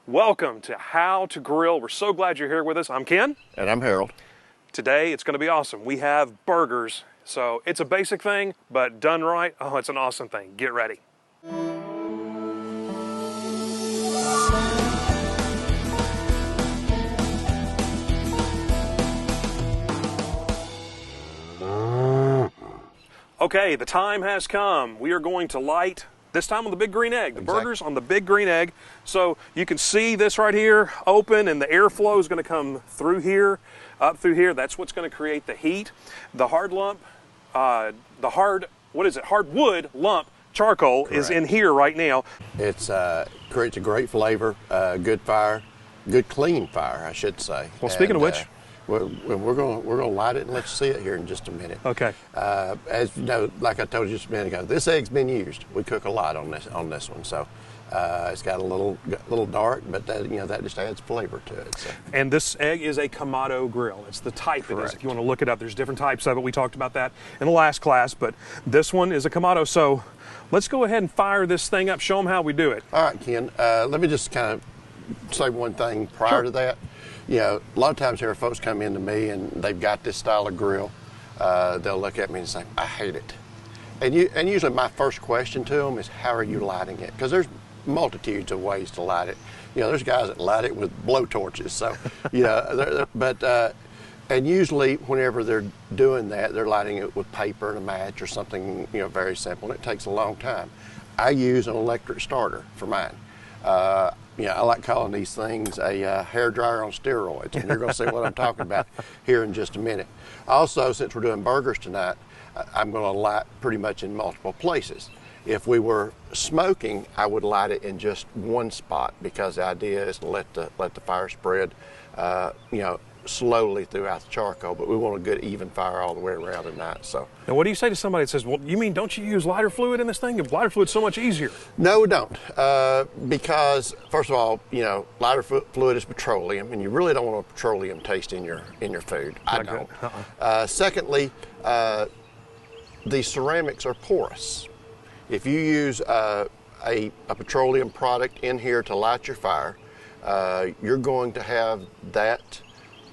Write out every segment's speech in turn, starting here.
Welcome to How to Grill. We're so glad you're here with us. I'm Ken. And I'm Harold. Today it's going to be awesome. We have burgers. So it's a basic thing, but done right, oh, it's an awesome thing. Get ready. Okay, the time has come. We are going to light, this time on the big green egg, the burgers on the big green egg. So you can see this right here open, and the airflow is going to come through here, up through here. That's what's going to create the heat. The hard lump, hardwood lump charcoal is in here right now. It's creates a great flavor, good fire, good clean fire, I should say. Well, speaking of which, we're gonna light it and let you see it here in just a minute. Okay. As you know, like I told you just a minute ago, this egg's been used. We cook a lot on this one, so it's got a little dark, but that just adds flavor to it. So. And this egg is a Kamado grill. It's the type it is. If you want to look it up, there's different types of it. We talked about that in the last class, but this one is a Kamado. So let's go ahead and fire this thing up. Show them how we do it. All right, Ken. Let me just kind of say one thing prior to that. A lot of times here folks come into me and they've got this style of grill. They'll look at me and say, I hate it. And usually my first question to them is, how are you lighting it? Because there's multitudes of ways to light it. There's guys that light it with blow torches. So, and usually whenever they're doing that, they're lighting it with paper and a match or something, very simple, and it takes a long time. I use an electric starter for mine. I like calling these things a hair dryer on steroids, and you're going to see what I'm talking about here in just a minute. Also, since we're doing burgers tonight, I'm going to light pretty much in multiple places. If we were smoking, I would light it in just one spot, because the idea is to let the fire spread, slowly throughout the charcoal, but we want a good even fire all the way around tonight. So. Now, what do you say to somebody that says, well, you mean don't you use lighter fluid in this thing? Lighter fluid's so much easier. No, we don't, because first of all, lighter fluid is petroleum, and you really don't want a petroleum taste in your food. I don't. Secondly, the ceramics are porous. If you use a petroleum product in here to light your fire, you're going to have that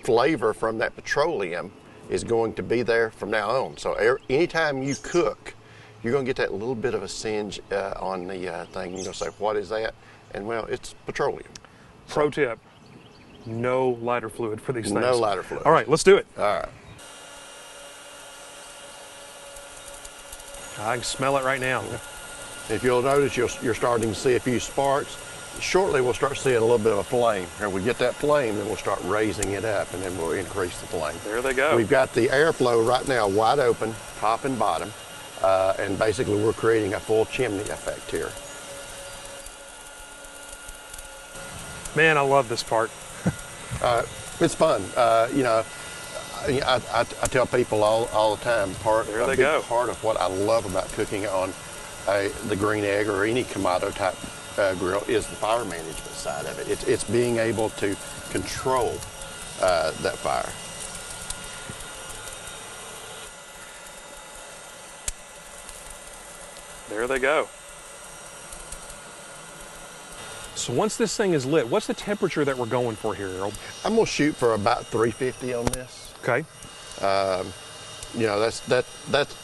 flavor from that petroleum is going to be there from now on. So anytime you cook, you're going to get that little bit of a singe on the thing. You're going to say, what is that? And well, it's petroleum. Pro tip, no lighter fluid for these things. No lighter fluid. All right, let's do it. All right. I can smell it right now. If you'll notice, you're starting to see a few sparks. Shortly, we'll start seeing a little bit of a flame. And we get that flame, then we'll start raising it up, and then we'll increase the flame. There they go. We've got the airflow right now wide open, top and bottom, and basically we're creating a full chimney effect here. Man, I love this part. It's fun. I tell people all the time, part of what I love about cooking on the green egg or any Kamado type grill is the fire management side of it. It's being able to control that fire. There they go. So once this thing is lit, what's the temperature that we're going for here, Harold? I'm going to shoot for about 350 on this. Okay. That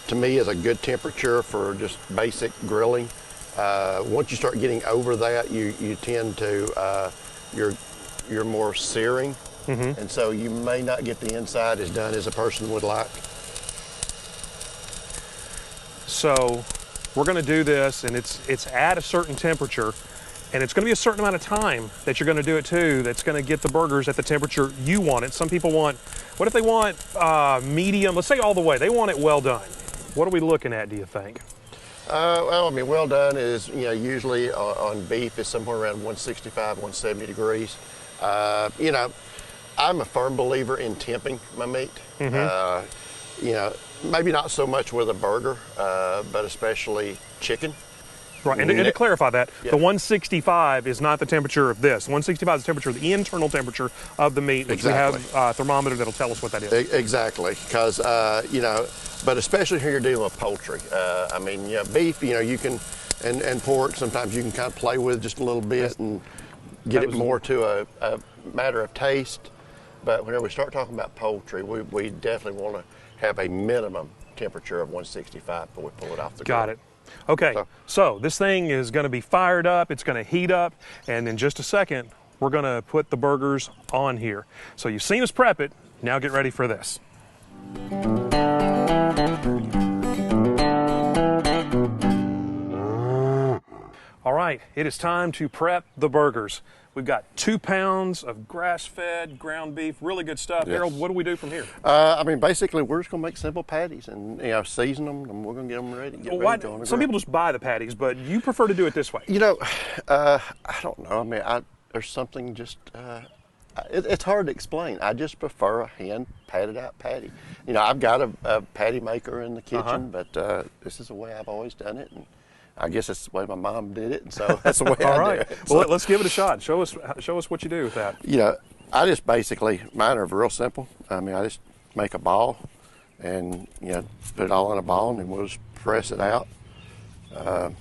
to me is a good temperature for just basic grilling. Once you start getting over that, you tend to you're more searing, and so you may not get the inside as done as a person would like. So we're going to do this, and it's at a certain temperature, and it's going to be a certain amount of time that you're going to do it too. That's going to get the burgers at the temperature you want it. Some people want, what if they want medium? Let's say all the way. They want it well done. What are we looking at, do you think? Well done is, usually on beef is somewhere around 165, 170 degrees. I'm a firm believer in temping my meat. Maybe not so much with a burger, but especially chicken. Right, and to clarify that, the 165 is not the temperature of this. 165 is the temperature, the internal temperature of the meat, which we have a thermometer that'll tell us what that is. Exactly, because, but especially when you're dealing with poultry. Beef, you can, and pork, sometimes you can kind of play with just a little bit, and get it more to a matter of taste. But whenever we start talking about poultry, we definitely want to have a minimum temperature of 165 before we pull it off the grill. Got it. Okay, so this thing is going to be fired up, it's going to heat up, and in just a second, we're going to put the burgers on here. So you've seen us prep it, now get ready for this. All right, it is time to prep the burgers. We've got 2 pounds of grass-fed ground beef, really good stuff. Yes. Harold, what do we do from here? I mean, basically, we're just going to make simple patties and season them, and we're going to get them ready. Some people just buy the patties, but you prefer to do it this way. I don't know. I mean, there's something just. It's hard to explain. I just prefer a hand patted out patty. I've got a patty maker in the kitchen, but this is the way I've always done it. And I guess that's the way my mom did it, and so that's the way All I right. do it. Well, let's give it a shot. Show us what you do with that. I just basically, mine are real simple. I mean, I just make a ball and, put it all in a ball, and then we'll just press it out. Now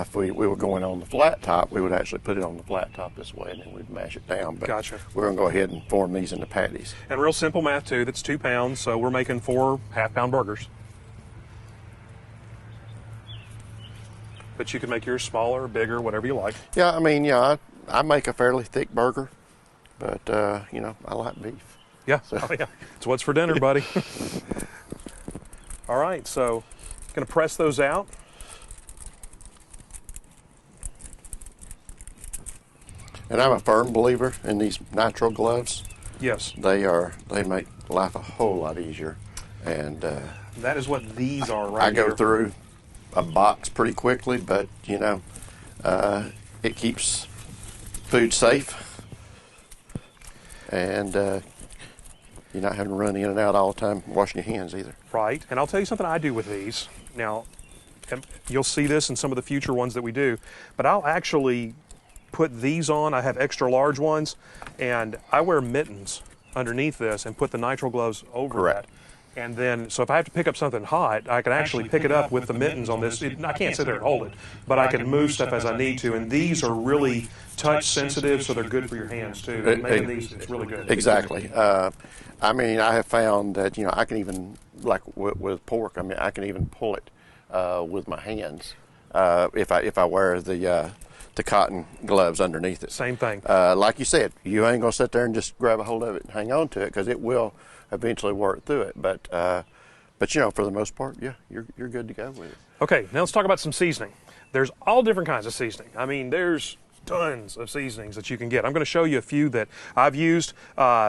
if we were going on the flat top, we would actually put it on the flat top this way, and then we'd mash it down. But gotcha. We're going to go ahead and form these into patties. And real simple math, too. That's 2 pounds, so we're making 4 half-pound burgers. But you can make yours smaller, bigger, whatever you like. Yeah, I mean, I make a fairly thick burger, but, I like beef. Yeah, so. Oh, yeah. It's what's for dinner, buddy. All right, so going to press those out. And I'm a firm believer in these nitrile gloves. Yes. They make life a whole lot easier. And that is what these are right here. I go through a box pretty quickly, but it keeps food safe, and you're not having to run in and out all the time washing your hands either. Right, and I'll tell you something I do with these. Now, you'll see this in some of the future ones that we do, but I'll actually put these on. I have extra large ones, and I wear mittens underneath this and put the nitrile gloves over that. And then, so if I have to pick up something hot, I can actually pick it up with the mittens on this. I can't sit there and hold it, but I can move stuff as I need to. And these are really touch sensitive, so they're good for your hands too. Making these, it's really good. Exactly. I mean, I have found that, I can even, like with pork, I mean, I can even pull it with my hands if I wear the cotton gloves underneath it. Same thing. Like you said, you ain't gonna sit there and just grab a hold of it and hang on to it, because it will eventually work through it. But for the most part, yeah, you're good to go with it. Okay, now let's talk about some seasoning. There's all different kinds of seasoning. I mean, there's tons of seasonings that you can get. I'm going to show you a few that I've used.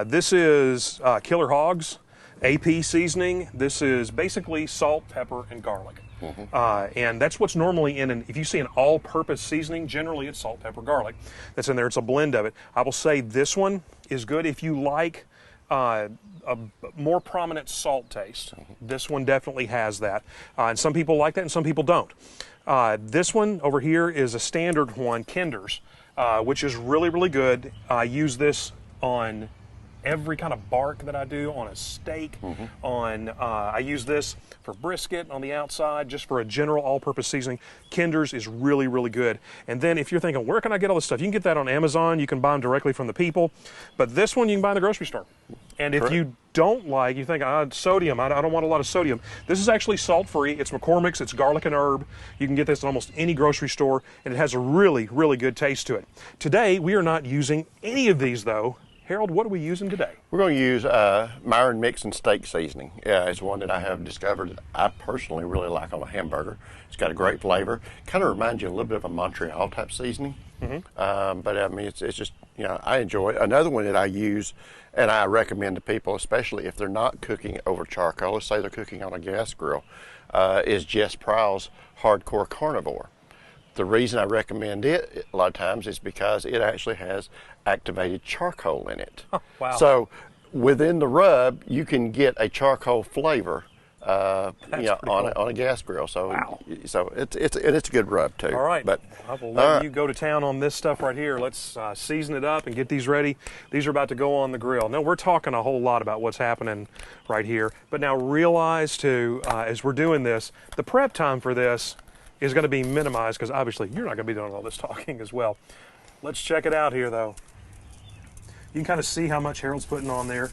This is Killer Hogs AP seasoning. This is basically salt, pepper, and garlic. Mm-hmm. And that's what's normally in if you see an all-purpose seasoning, generally it's salt, pepper, garlic that's in there. It's a blend of it. I will say this one is good if you like a more prominent salt taste. This one definitely has that. And some people like that and some people don't. This one over here is a standard one, Kinder's, which is really, really good. I use this on every kind of bark that I do, on a steak, I use this for brisket on the outside, just for a general all-purpose seasoning. Kinder's is really, really good. And then if you're thinking, where can I get all this stuff? You can get that on Amazon. You can buy them directly from the people. But this one you can buy in the grocery store. And if you don't like, you think, sodium, I don't want a lot of sodium. This is actually salt-free. It's McCormick's. It's garlic and herb. You can get this at almost any grocery store, and it has a really, really good taste to it. Today, we are not using any of these, though. Harold, what are we using today? We're going to use Myron Mix and Steak Seasoning. It's one that I have discovered that I personally really like on a hamburger. It's got a great flavor. Kind of reminds you a little bit of a Montreal type seasoning. But I mean, it's just, I enjoy it. Another one that I use and I recommend to people, especially if they're not cooking over charcoal, let's say they're cooking on a gas grill, is Jess Prowl's Hardcore Carnivore. The reason I recommend it a lot of times is because it actually has activated charcoal in it. Oh, wow. So within the rub, you can get a charcoal flavor on a gas grill. So wow. So it's a good rub too. All right. But I will let you go to town on this stuff right here. Let's season it up and get these ready. These are about to go on the grill. Now we're talking a whole lot about what's happening right here. But now realize too, as we're doing this, the prep time for this is going to be minimized, because obviously you're not going to be doing all this talking as well. Let's check it out here, though. You can kind of see how much Harold's putting on there.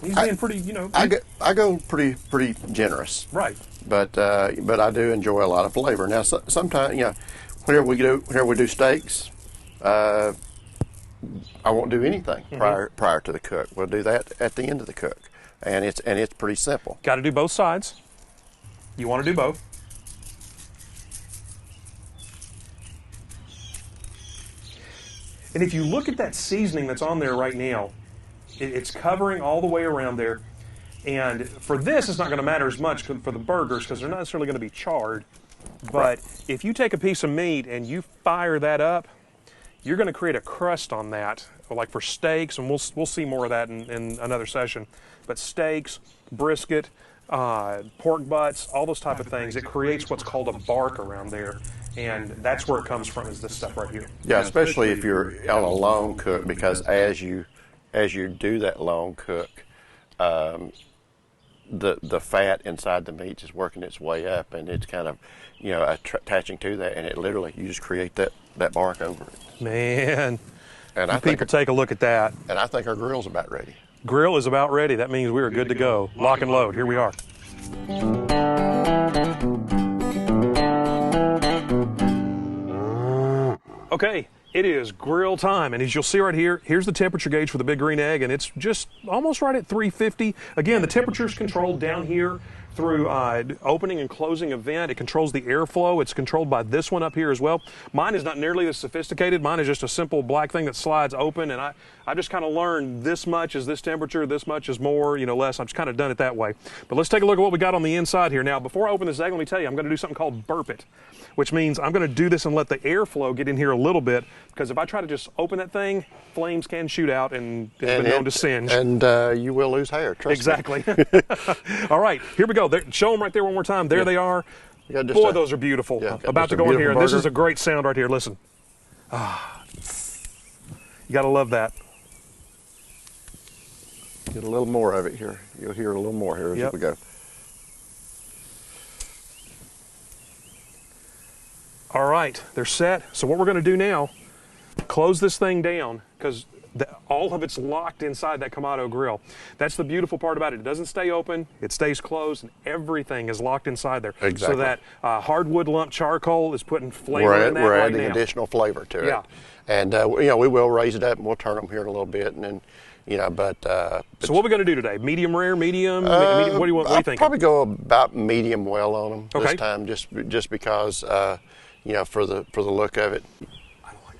He's being pretty, you know. I go pretty generous. Right. But I do enjoy a lot of flavor. Now, sometimes, you know, whenever we do steaks, I won't do anything prior to the cook. We'll do that at the end of the cook, and it's pretty simple. Got to do both sides. You want to do both. And if you look at that seasoning that's on there right now, it's covering all the way around there. And for this, it's not going to matter as much for the burgers because they're not necessarily going to be charred. But if you take a piece of meat and you fire that up, you're going to create a crust on that, like for steaks, and we'll see more of that in another session. But steaks, brisket, pork butts, all those type of things, it creates what's called a bark around there. And that's where it comes from, is this stuff right here. Yeah, especially if you're on a long cook, because as you do that long cook, the fat inside the meat is working its way up, and it's kind of, you know, attaching to that, and it literally, you just create that bark over it. Man, and I think people take a look at that. And I think our grill's about ready. Grill is about ready. That means we are good to go. Lock and load. Here we are. Okay, it is grill time, and as you'll see right here, here's the temperature gauge for the Big Green Egg, and it's just almost right at 350. Again, the temperature is controlled down here through opening and closing a vent. It controls the airflow. It's controlled by this one up here as well. Mine is not nearly as sophisticated. Mine is just a simple black thing that slides open, and I just kind of learned this much is this temperature, this much is more, you know, less. I've just kind of done it that way. But let's take a look at what we got on the inside here. Now, before I open this egg, let me tell you, I'm going to do something called burp it, which means I'm going to do this and let the airflow get in here a little bit, because if I try to just open that thing, flames can shoot out, and it's been known to singe. And you will lose hair, trust me. All right, here we go. Show them right there one more time. There they are. Boy, those are beautiful. Yeah, about to go in here, and this is a great sound right here. Listen. You got to love that. Get a little more of it here. You'll hear a little more here as we go. All right, they're set. So what we're going to do now, close this thing down, because all of it's locked inside that Kamado grill. That's the beautiful part about it. It doesn't stay open, it stays closed, and everything is locked inside there. Exactly. So that hardwood lump charcoal is putting flavor in that We're right adding now. Additional flavor to it. And you know, we will raise it up, and we'll turn them here in a little bit, and then, you know, but so what are we going to do today? Medium rare, medium? Medium, what do you think? I'll probably go about medium well on them this time, just because, you know, for the look of it. I don't like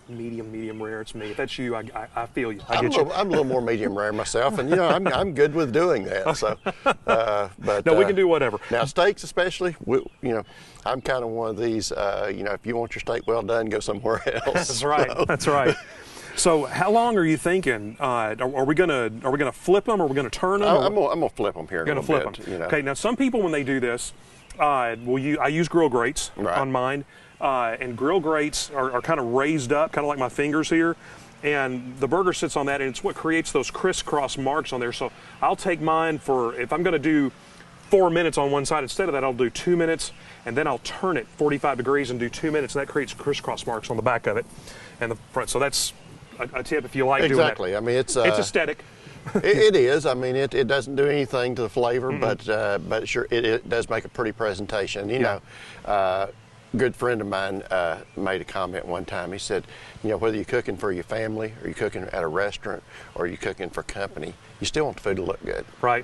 medium rare. It's me. If that's you, I feel you. I get you. I'm a little more medium rare myself, and you know, I'm good with doing that. So, but no, we can do whatever. Now steaks, especially, you know, I'm kind of one of these. You know, if you want your steak well done, go somewhere else. That's right. So. That's right. So, how long are you thinking? Are we gonna flip them, or are we gonna turn them? I'm gonna flip them here. You're gonna flip them. You know? Okay. Now, some people when they do this, I use grill grates on mine, and grill grates are kind of raised up, kind of like my fingers here, and the burger sits on that, and it's what creates those crisscross marks on there. So I'll take mine for, if I'm going to do 4 minutes on one side, instead of that I'll do 2 minutes, and then I'll turn it 45 degrees and do 2 minutes, and that creates crisscross marks on the back of it and the front. So that's a tip if you like doing that. Exactly. I mean, it's aesthetic. It is. I mean, it doesn't do anything to the flavor, but sure, it does make a pretty presentation. You know, a good friend of mine made a comment one time. He said, you know, whether you're cooking for your family, or you're cooking at a restaurant, or you're cooking for company, you still want the food to look good. Right.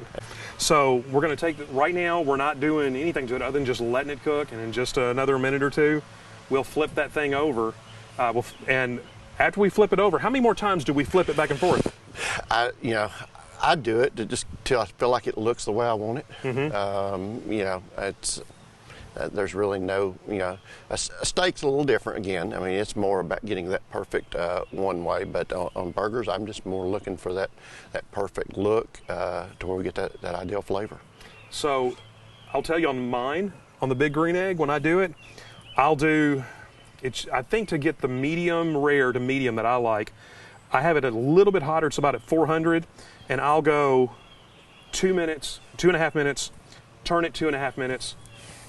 So we're going to take right now. We're not doing anything to it other than just letting it cook, and in just another minute or two, we'll flip that thing over, and after we flip it over, how many more times do we flip it back and forth? You know, I do it just till I feel like it looks the way I want it. You know, it's there's really no, you know, a steak's a little different again. I mean, it's more about getting that perfect one way, but on burgers, I'm just more looking for that perfect look to where we get that ideal flavor. So I'll tell you on mine, on the Big Green Egg, when I do it, I'll do, I think to get the medium rare to medium that I like, I have it a little bit hotter. It's about at 400, and I'll go 2 minutes, 2.5 minutes, turn it 2.5 minutes,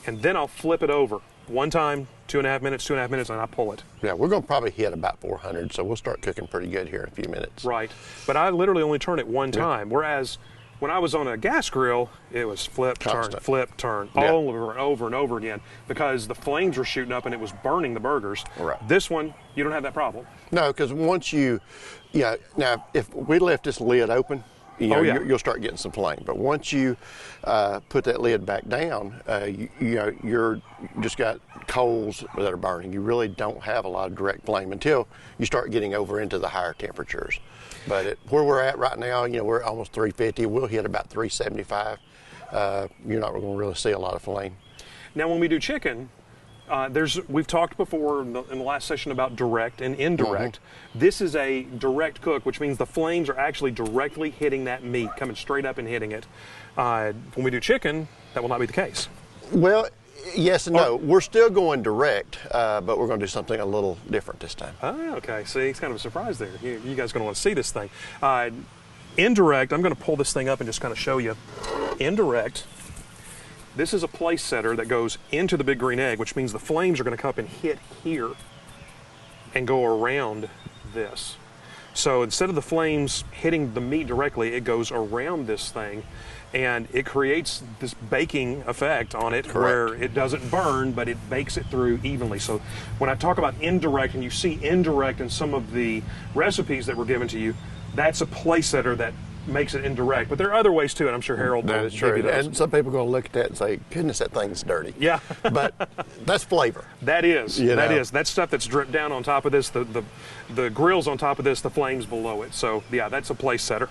and then I'll flip it over. One time, 2.5 minutes, 2.5 minutes, and I pull it. Yeah, we're going to probably hit about 400, so we'll start cooking pretty good here in a few minutes. Right. But I literally only turn it one time, whereas when I was on a gas grill, it was flip, Constant. turn, flip, turn, over and over and over again, because the flames were shooting up and it was burning the burgers. Right. This one, you don't have that problem. No, because once you, now if we left this lid open, you'll start getting some flame. But once you put that lid back down, you're just got coals that are burning. You really don't have a lot of direct flame until you start getting over into the higher temperatures. But where we're at right now, we're almost 350. We'll hit about 375. You're not going to really see a lot of flame. Now, when we do chicken, we've talked before in the last session about direct and indirect. This is a direct cook, which means the flames are actually directly hitting that meat, coming straight up and hitting it. When we do chicken, that will not be the case. Well, yes and no. We're still going direct, but we're going to do something a little different this time. Oh, okay. See, it's kind of a surprise there. You guys are going to want to see this thing. Indirect, I'm going to pull this thing up and just kind of show you. Indirect, this is a place setter that goes into the big green egg, which means the flames are going to come up and hit here and go around this. So instead of the flames hitting the meat directly, it goes around this thing, and it creates this baking effect on it. Correct. Where it doesn't burn, but it bakes it through evenly. So when I talk about indirect, and you see indirect in some of the recipes that were given to you, that's a place setter that makes it indirect. But there are other ways too, and I'm sure Harold will give you those. And some people are going to look at that and say, goodness, that thing's dirty. Yeah. But that's flavor. That is. That's stuff that's dripped down on top of this, the grill's on top of this, the flames below it. So yeah, that's a place setter.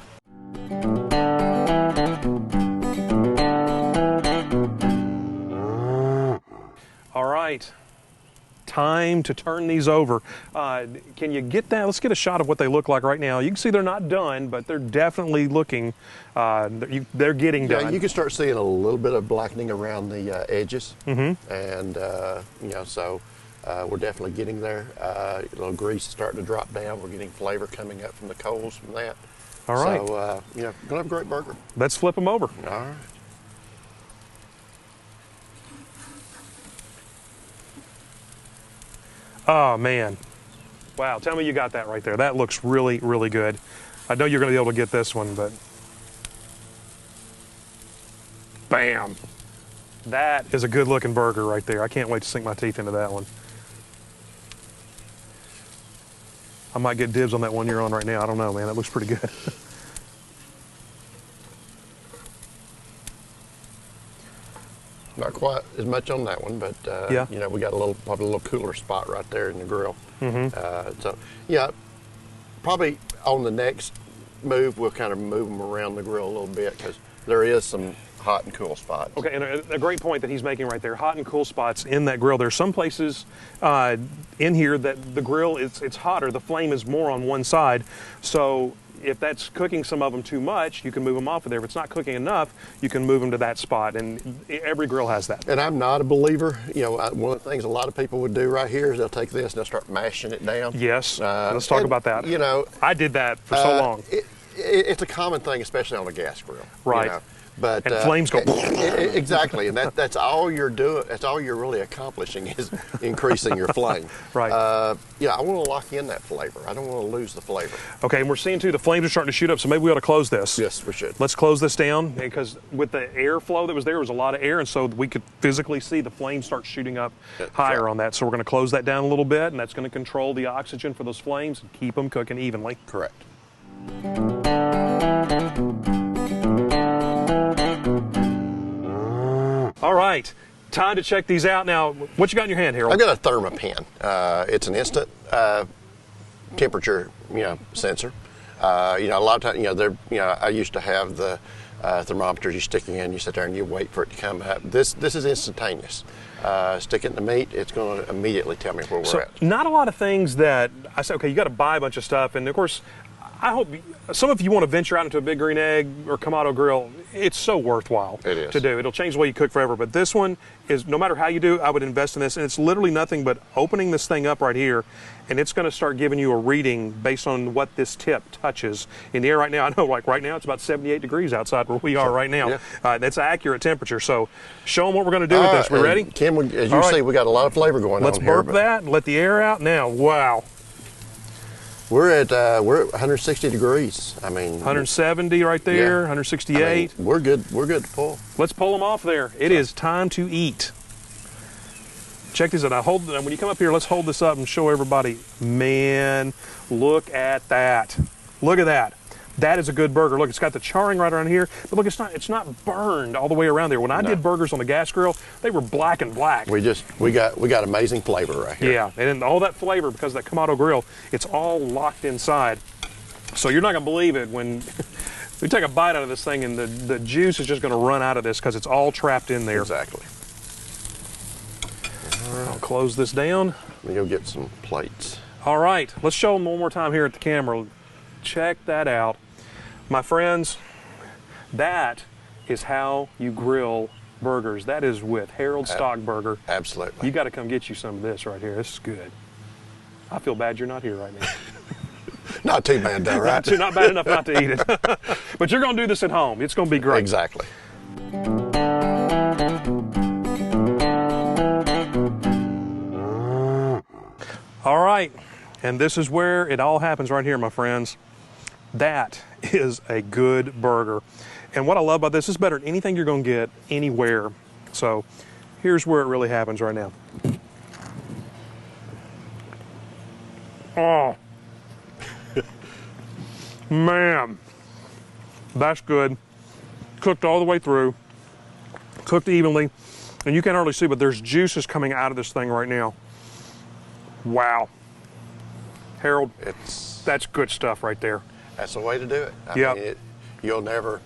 All right. Time to turn these over. Can you get that? Let's get a shot of what they look like right now. You can see they're not done, but they're definitely looking, they're getting done. Yeah, you can start seeing a little bit of blackening around the edges. And, so we're definitely getting there. A little grease is starting to drop down. We're getting flavor coming up from the coals from that. All right. So, going to have a great burger. Let's flip them over. All right. Oh, man. Wow, tell me you got that right there. That looks really, really good. I know you're going to be able to get this one, but... Bam! That is a good-looking burger right there. I can't wait to sink my teeth into that one. I might get dibs on that one you're on right now. I don't know, man. That looks pretty good. Not quite as much on that one, but we got probably a little cooler spot right there in the grill. So yeah, probably on the next move we'll kind of move them around the grill a little bit because there is some hot and cool spots. Okay, and a great point that he's making right there. Hot and cool spots in that grill. There's some places in here that the grill it's hotter. The flame is more on one side, so if that's cooking some of them too much, you can move them off of there. If it's not cooking enough, you can move them to that spot, and every grill has that. And I'm not a believer. One of the things a lot of people would do right here is they'll take this and they'll start mashing it down. Yes, let's talk about that. I did that for so long. It's a common thing, especially on a gas grill. Right. But and flames go exactly, and that's all you're doing. That's all you're really accomplishing is increasing your flame. Right. I want to lock in that flavor. I don't want to lose the flavor. Okay, and we're seeing too the flames are starting to shoot up, so maybe we ought to close this. Yes, we should. Let's close this down because with the airflow that was there was a lot of air, and so we could physically see the flames start shooting up higher on that. So we're going to close that down a little bit, and that's going to control the oxygen for those flames and keep them cooking evenly. Correct. All right, time to check these out. Now, what you got in your hand, Harold? I've got a ThermaPen. It's an instant temperature, sensor. A lot of times, I used to have the thermometers you stick in, you sit there and you wait for it to come up. This is instantaneous. Stick it in the meat, it's going to immediately tell me where we're at. Not a lot of things that I say, okay, you got to buy a bunch of stuff, and of course, I hope some of you want to venture out into a Big Green Egg or Kamado Grill. It's so worthwhile It is. to do. It'll change the way you cook forever. But this one is, no matter how you do, I would invest in this. And it's literally nothing but opening this thing up right here, and it's going to start giving you a reading based on what this tip touches in the air right now. I know, like right now, it's about 78 degrees outside where we are right now. Yeah. That's accurate temperature. So show them what we're going to do with this. We ready? Kim, as you see, we got a lot of flavor going Let's on here. burp that and let the air out now. Wow. We're at 160 degrees. I mean, 170 right there, Yeah. 168. I mean, we're good. We're good to pull. Let's pull them off there. It is time to eat. Check these out. When you come up here, let's hold this up and show everybody. Man, look at that. Look at that. That is a good burger. Look, it's got the charring right around here, but look, it's not burned all the way around there. When I did burgers on the gas grill, they were black and black. We got amazing flavor right here. Yeah, and then all that flavor, because of that Kamado grill, it's all locked inside. So you're not gonna believe it when we take a bite out of this thing and the juice is just gonna run out of this because it's all trapped in there. Exactly. I'll close this down. Let me go get some plates. All right, let's show them one more time here at the camera. Check that out. My friends, that is how you grill burgers. That is with Harold Stockburger. Absolutely. You got to come get you some of this right here. This is good. I feel bad you're not here right now. Not too bad though, right? Not bad enough not to eat it. But you're going to do this at home. It's going to be great. Exactly. All right, and this is where it all happens right here, my friends. That is a good burger. And what I love about this is better than anything you're going to get anywhere. So here's where it really happens right now. Oh, man, that's good. Cooked all the way through, cooked evenly. And you can hardly see, but there's juices coming out of this thing right now. Wow. Harold, that's good stuff right there. That's the way to do it. I mean, you'll never,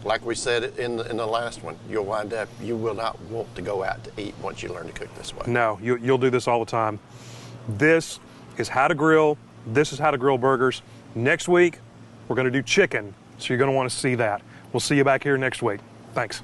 like we said in the last one, you will not want to go out to eat once you learn to cook this way. No, you'll do this all the time. This is how to grill. This is how to grill burgers. Next week, we're going to do chicken, so you're going to want to see that. We'll see you back here next week. Thanks.